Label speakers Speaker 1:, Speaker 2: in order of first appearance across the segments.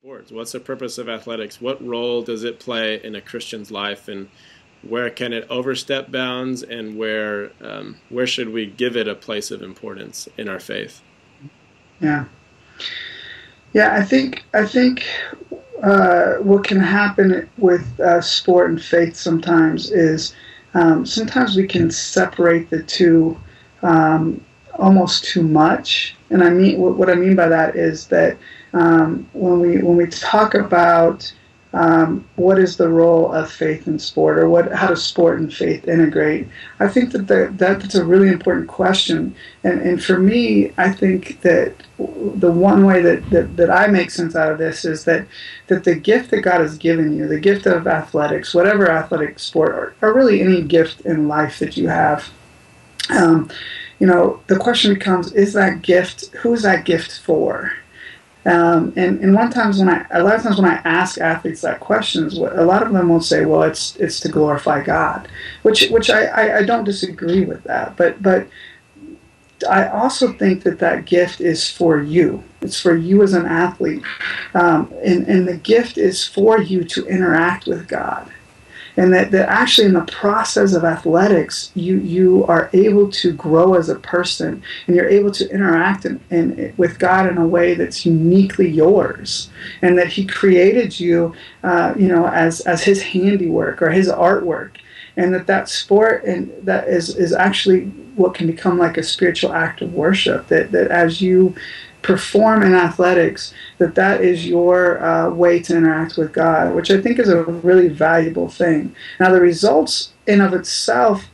Speaker 1: Sports? What's the purpose of athletics? What role does it play in a Christian's life, and where can it overstep bounds, and where should we give it a place of importance in our faith?
Speaker 2: Yeah, yeah. I think what can happen with sport and faith sometimes is sometimes we can separate the two almost too much. And I mean what I mean by that is that when we talk about what is the role of faith in sport, or how does sport and faith integrate? I think that's a really important question, and for me, I think that the one way that I make sense out of this is that the gift that God has given you, the gift of athletics, whatever athletic sport, or really any gift in life that you have, the question becomes: is that gift? Who is that gift for? And a lot of times when I ask athletes that questions, a lot of them will say, "Well, it's to glorify God," which I don't disagree with that, but I also think that gift is for you. It's for you as an athlete, and the gift is for you to interact with God. And that actually in the process of athletics, you are able to grow as a person, and you're able to interact with God in a way that's uniquely yours, and that He created you, as His handiwork or His artwork, and that sport and that is actually what can become like a spiritual act of worship. That as you perform in athletics, that is your way to interact with God, which I think is a really valuable thing. Now, the results in of itself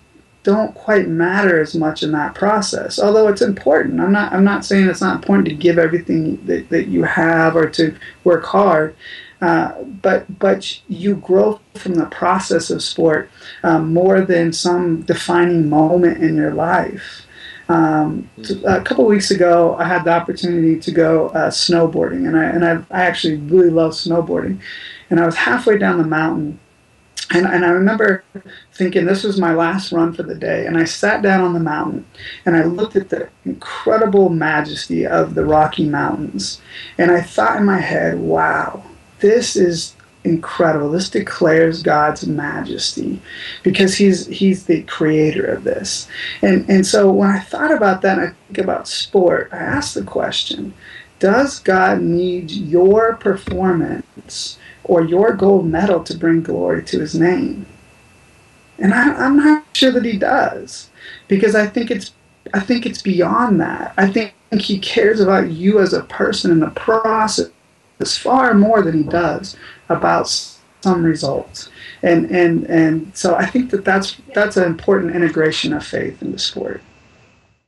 Speaker 2: don't quite matter as much in that process, although it's important. I'm not saying it's not important to give everything that you have or to work hard, but you grow from the process of sport more than some defining moment in your life. A couple of weeks ago, I had the opportunity to go snowboarding, and I actually really love snowboarding. And I was halfway down the mountain, and I remember thinking this was my last run for the day. And I sat down on the mountain, and I looked at the incredible majesty of the Rocky Mountains, and I thought in my head, "Wow, this is incredible. This declares God's majesty, because He's the creator of this." And so when I thought about that, and I think about sport, I asked the question: does God need your performance or your gold medal to bring glory to His name? And I'm not sure that He does, because I think it's beyond that. I think He cares about you as a person in the process far more than He does about some results. And so I think that's an important integration of faith into sport.